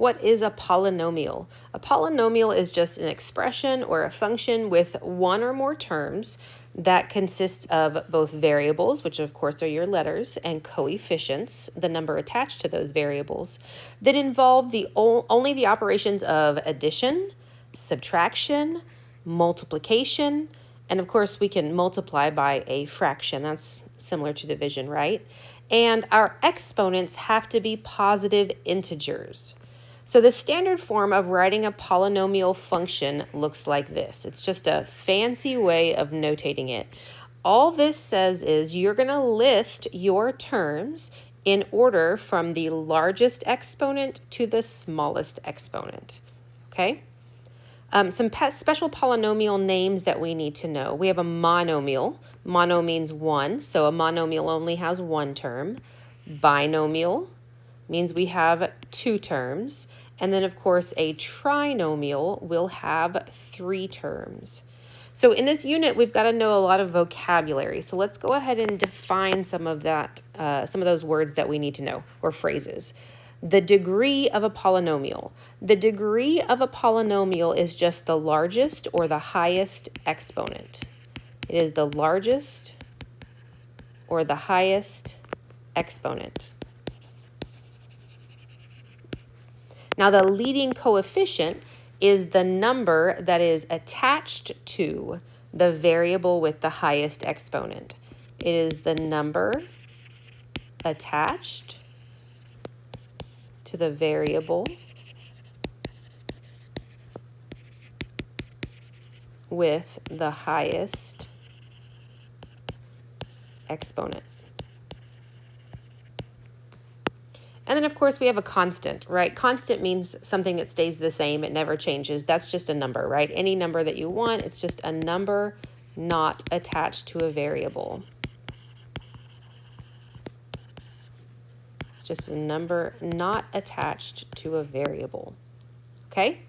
What is a polynomial? A polynomial is just an expression or a function with one or more terms that consists of both variables, which of course are your letters, and coefficients, the number attached to those variables, that involve only the operations of addition, subtraction, multiplication, and of course we can multiply by a fraction. That's similar to division, right? And our exponents have to be positive integers. So the standard form of writing a polynomial function looks like this. It's just a fancy way of notating it. All this says is you're going to list your terms in order from the largest exponent to the smallest exponent. Okay? Some special polynomial names that we need to know. We have a monomial. Mono means one, so a monomial only has one term. Binomial means we have two terms. And then, of course, a trinomial will have three terms. So in this unit, we've got to know a lot of vocabulary. So let's go ahead and define some of those words that we need to know, or phrases. The degree of a polynomial. The degree of a polynomial is just the largest or the highest exponent. It is the largest or the highest exponent. Now, the leading coefficient is the number that is attached to the variable with the highest exponent. It is the number attached to the variable with the highest exponent. And then, of course, we have a constant, right? Constant means something that stays the same. It never changes. That's just a number, right? Any number that you want, it's just a number not attached to a variable. It's just a number not attached to a variable, okay?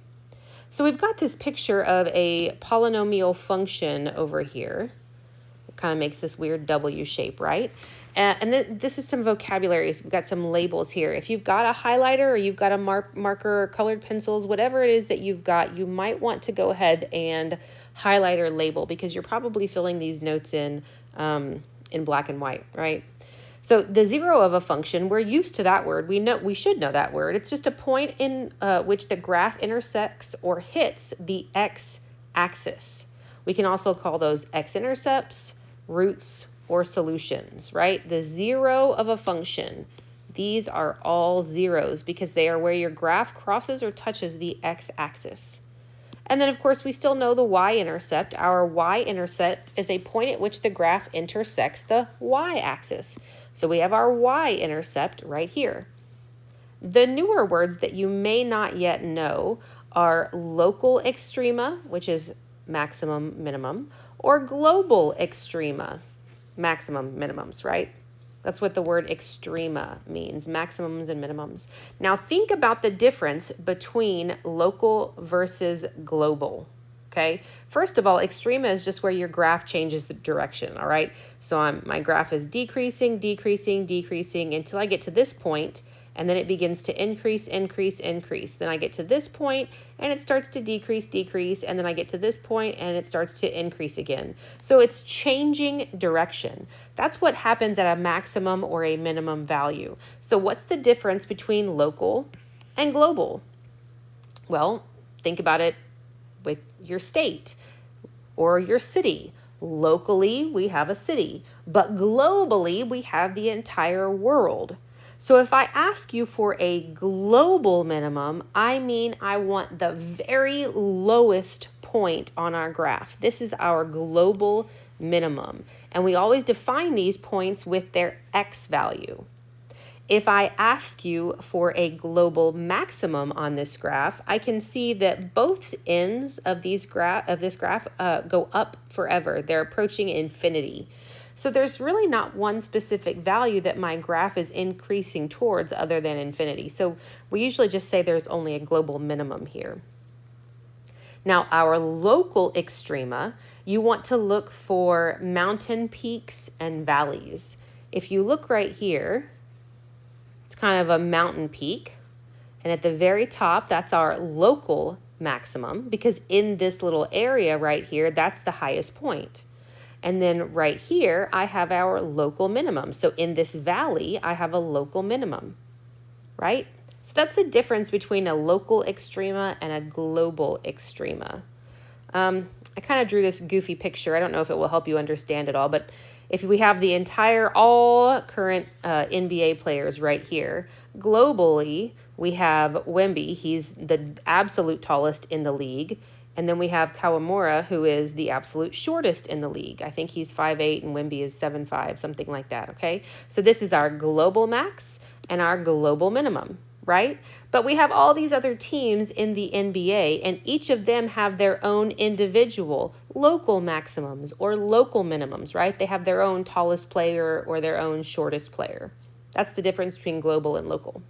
So we've got this picture of a polynomial function over here. It kind of makes this weird W shape, right? And then this is some vocabularies. We've got some labels here. If you've got a highlighter or you've got a marker or colored pencils, whatever it is that you've got, you might want to go ahead and highlight or label because you're probably filling these notes in black and white, right? So the zero of a function, we're used to that word. We should know that word. It's just a point in which the graph intersects or hits the x-axis. We can also call those x-intercepts, roots, or solutions, right? The zero of a function, these are all zeros because they are where your graph crosses or touches the x-axis. And then, of course, we still know the y-intercept. Our y-intercept is a point at which the graph intersects the y-axis. So we have our y-intercept right here. The newer words that you may not yet know are local extrema, which is maximum, minimum, or global extrema, maximum, minimums, right? That's what the word extrema means, maximums and minimums. Now think about the difference between local versus global, okay? First of all, extrema is just where your graph changes the direction, all right? So my graph is decreasing, decreasing, decreasing until I get to this point, and then it begins to increase, increase, increase. Then I get to this point, and it starts to decrease, decrease, and then I get to this point, and it starts to increase again. So it's changing direction. That's what happens at a maximum or a minimum value. So what's the difference between local and global? Well, think about it with your state or your city. Locally, we have a city, but globally, we have the entire world. So if I ask you for a global minimum, I mean I want the very lowest point on our graph. This is our global minimum. And we always define these points with their x value. If I ask you for a global maximum on this graph, I can see that both ends of this graph go up forever. They're approaching infinity. So there's really not one specific value that my graph is increasing towards other than infinity. So we usually just say there's only a global minimum here. Now, our local extrema, you want to look for mountain peaks and valleys. If you look right here, it's kind of a mountain peak. And at the very top, that's our local maximum, because in this little area right here, that's the highest point. And then right here, I have our local minimum. So in this valley, I have a local minimum, right? So that's the difference between a local extrema and a global extrema. I kind of drew this goofy picture. I don't know if it will help you understand it all, but if we have the entire, all current NBA players right here, globally, we have Wemby. He's the absolute tallest in the league. And then we have Kawamura, who is the absolute shortest in the league. I think he's 5'8", and Wemby is 7'5", something like that, okay? So this is our global max and our global minimum, right? But we have all these other teams in the NBA, and each of them have their own individual local maximums or local minimums, right? They have their own tallest player or their own shortest player. That's the difference between global and local.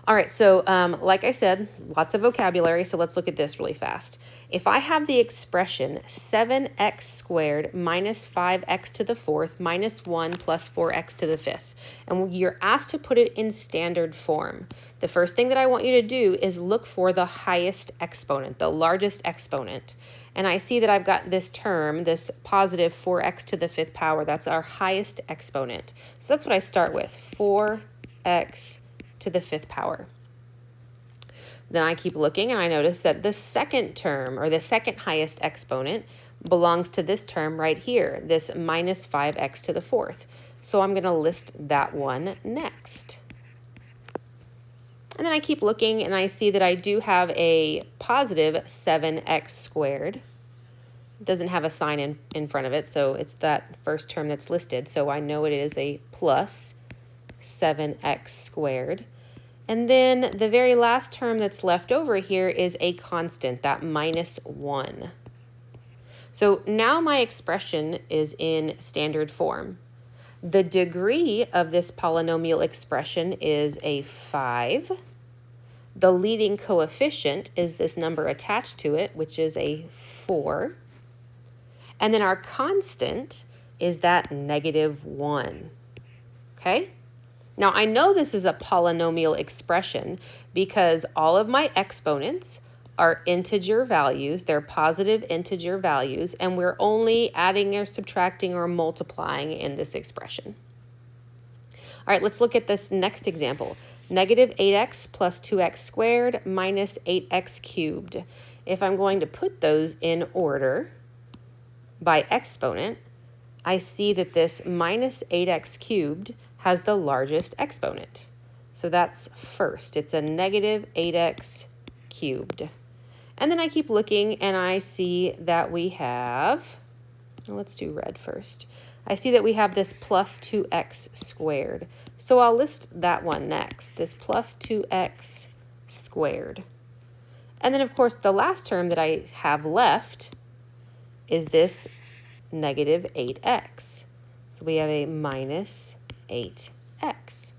All right, so like I said, lots of vocabulary, so let's look at this really fast. If I have the expression 7x squared minus 5x to the fourth minus 1 plus 4x to the fifth, and you're asked to put it in standard form, the first thing that I want you to do is look for the highest exponent, the largest exponent. And I see that I've got this term, this positive 4x to the fifth power, that's our highest exponent. So that's what I start with, 4x to the fifth power. Then I keep looking and I notice that the second term, or the second highest exponent, belongs to this term right here, this minus 5x to the fourth. So I'm going to list that one next. And then I keep looking and I see that I do have a positive 7x squared. It doesn't have a sign in front of it, so it's that first term that's listed. So I know it is a plus 7x squared. And then the very last term that's left over here is a constant, that minus 1. So now my expression is in standard form. The degree of this polynomial expression is a 5. The leading coefficient is this number attached to it, which is a 4. And then our constant is that negative 1. Okay? Now, I know this is a polynomial expression because all of my exponents are integer values. They're positive integer values, and we're only adding or subtracting or multiplying in this expression. All right, let's look at this next example. Negative 8x plus 2x squared minus 8x cubed. If I'm going to put those in order by exponent, I see that this minus 8x cubed has the largest exponent. So that's first. It's a negative 8x cubed. And then I keep looking and I see that we have, let's do red first. I see that we have this plus 2x squared. So I'll list that one next, this plus 2x squared. And then of course the last term that I have left is this negative 8x. So we have a minus 8x.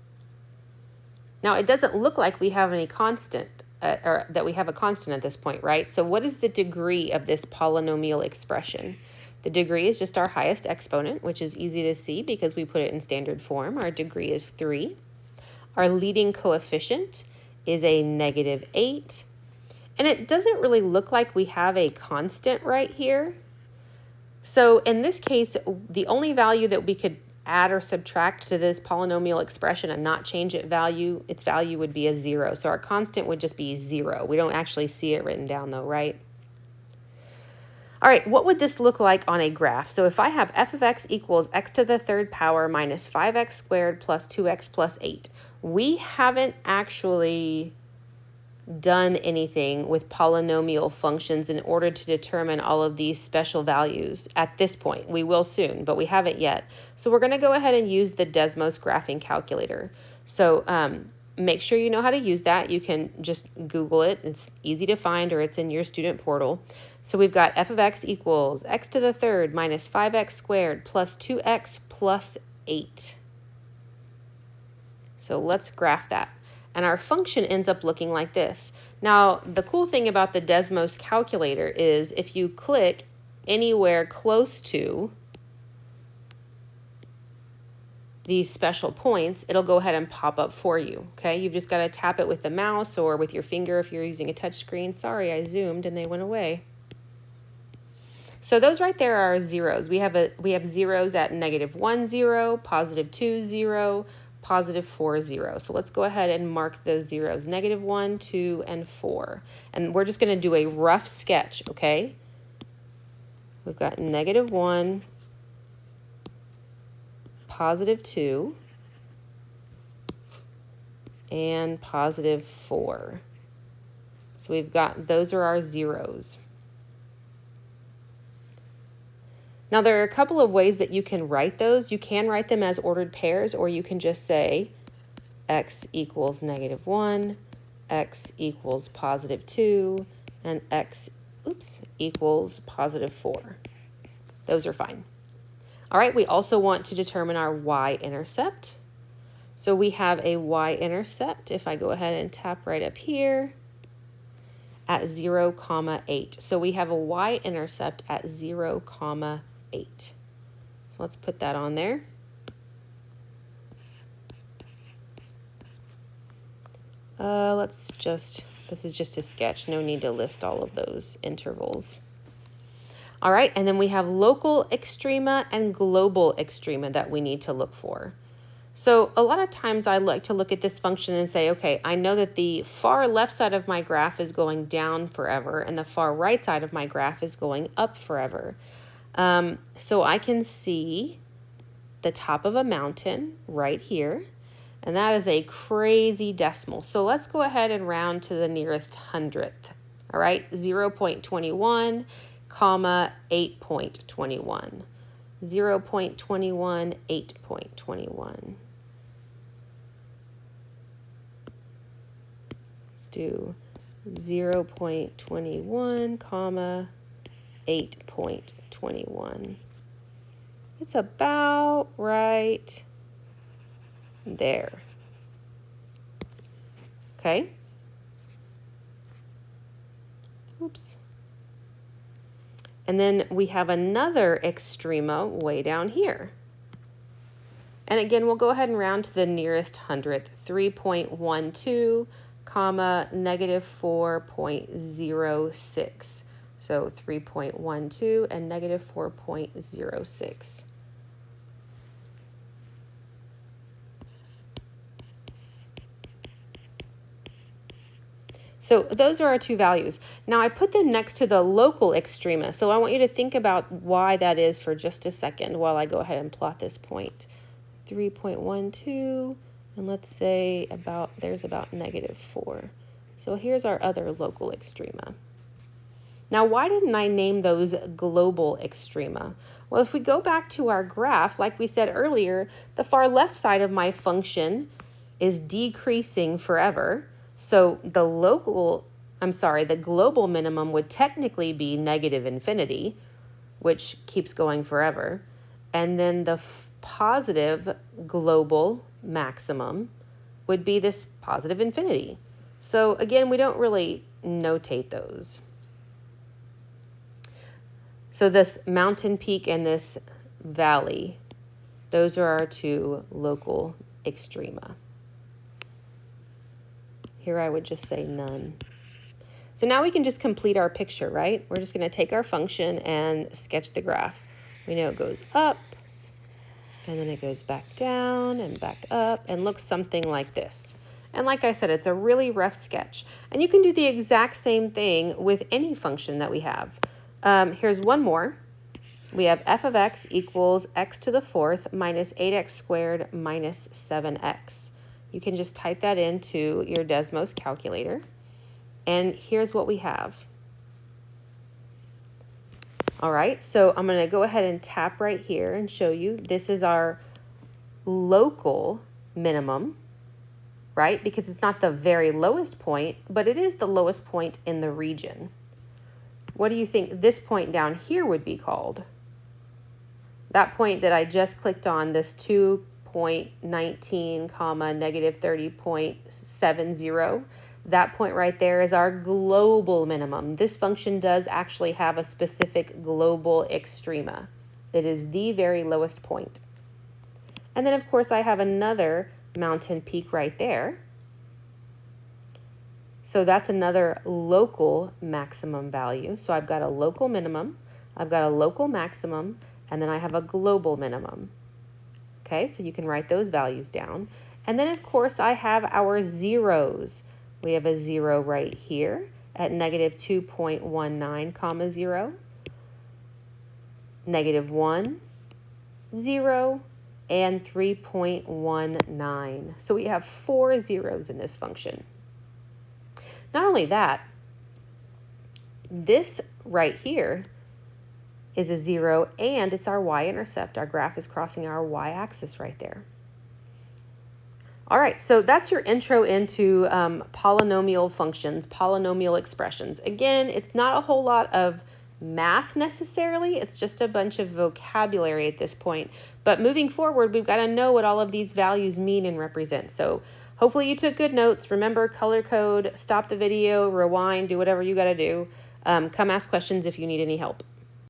Now it doesn't look like we have any constant, or that we have a constant at this point, right? So what is the degree of this polynomial expression? The degree is just our highest exponent, which is easy to see because we put it in standard form. Our degree is 3. Our leading coefficient is a negative 8. And it doesn't really look like we have a constant right here. So in this case, the only value that we could add or subtract to this polynomial expression and not change its value would be a 0. So our constant would just be 0. We don't actually see it written down though, right? All right, what would this look like on a graph? So if I have f of x equals x to the third power minus 5x squared plus 2x plus 8, we haven't actually done anything with polynomial functions in order to determine all of these special values at this point. We will soon, but we haven't yet. So we're going to go ahead and use the Desmos graphing calculator. So make sure you know how to use that. You can just Google it. It's easy to find, or it's in your student portal. So we've got f of x equals x to the third minus 5x squared plus 2x plus 8. So let's graph that. And our function ends up looking like this. Now, the cool thing about the Desmos calculator is if you click anywhere close to these special points, it'll go ahead and pop up for you, okay? You've just got to tap it with the mouse or with your finger if you're using a touch screen. Sorry, I zoomed and they went away. So those right there are zeros. We have zeros at -1, 0, +2, 0, +4, 0. So let's go ahead and mark those zeros, -1, 2, and 4. And we're just going to do a rough sketch, okay? We've got -1, +2, and +4. So we've got, those are our zeros. Now there are a couple of ways that you can write those. You can write them as ordered pairs, or you can just say x equals -1, x equals +2, and x equals +4. Those are fine. All right, we also want to determine our y-intercept. So we have a y-intercept, if I go ahead and tap right up here, at 0, 8. So we have a y-intercept at 0, 8. So let's put that on there. This is just a sketch. No need to list all of those intervals. All right, and then we have local extrema and global extrema that we need to look for. So a lot of times I like to look at this function and say, okay, I know that the far left side of my graph is going down forever and the far right side of my graph is going up forever. So I can see the top of a mountain right here, and that is a crazy decimal. So let's go ahead and round to the nearest hundredth. All right, 0.21, 8.21. 0.21, 8.21. Let's do 0.21, 8.21. It's about right there. Okay. Oops. And then we have another extrema way down here. And again, we'll go ahead and round to the nearest hundredth, 3.12, -4.06. So 3.12 and -4.06. So those are our two values. Now I put them next to the local extrema. So I want you to think about why that is for just a second while I go ahead and plot this point. 3.12, and let's say there's about -4. So here's our other local extrema. Now, why didn't I name those global extrema? Well, if we go back to our graph, like we said earlier, the far left side of my function is decreasing forever. So the global minimum would technically be -infinity, which keeps going forever. And then the positive global maximum would be this positive infinity. So again, we don't really notate those. So this mountain peak and this valley, those are our two local extrema. Here I would just say none. So now we can just complete our picture, right? We're just going to take our function and sketch the graph. We know it goes up, and then it goes back down and back up and looks something like this. And like I said, it's a really rough sketch. And you can do the exact same thing with any function that we have. Here's one more. We have f of x equals x to the fourth minus 8x squared minus 7x. You can just type that into your Desmos calculator. And here's what we have. All right, so I'm going to go ahead and tap right here and show you. This is our local minimum, right? Because it's not the very lowest point, but it is the lowest point in the region. What do you think this point down here would be called? That point that I just clicked on, this 2.19, -30.70, that point right there is our global minimum. This function does actually have a specific global extrema. It is the very lowest point. And then, of course, I have another mountain peak right there. So that's another local maximum value. So I've got a local minimum, I've got a local maximum, and then I have a global minimum. Okay, so you can write those values down. And then, of course, I have our zeros. We have a 0 right here at negative 2.19 comma 0, negative 1, 0, and 3.19. So we have 4 zeros in this function. Not only that, this right here is a 0, and it's our y-intercept. Our graph is crossing our y-axis right there. All right, so that's your intro into polynomial functions, polynomial expressions. Again, it's not a whole lot of math necessarily. It's just a bunch of vocabulary at this point. But moving forward, we've got to know what all of these values mean and represent. So hopefully you took good notes. Remember, color code, stop the video, rewind, do whatever you got to do. Come ask questions if you need any help.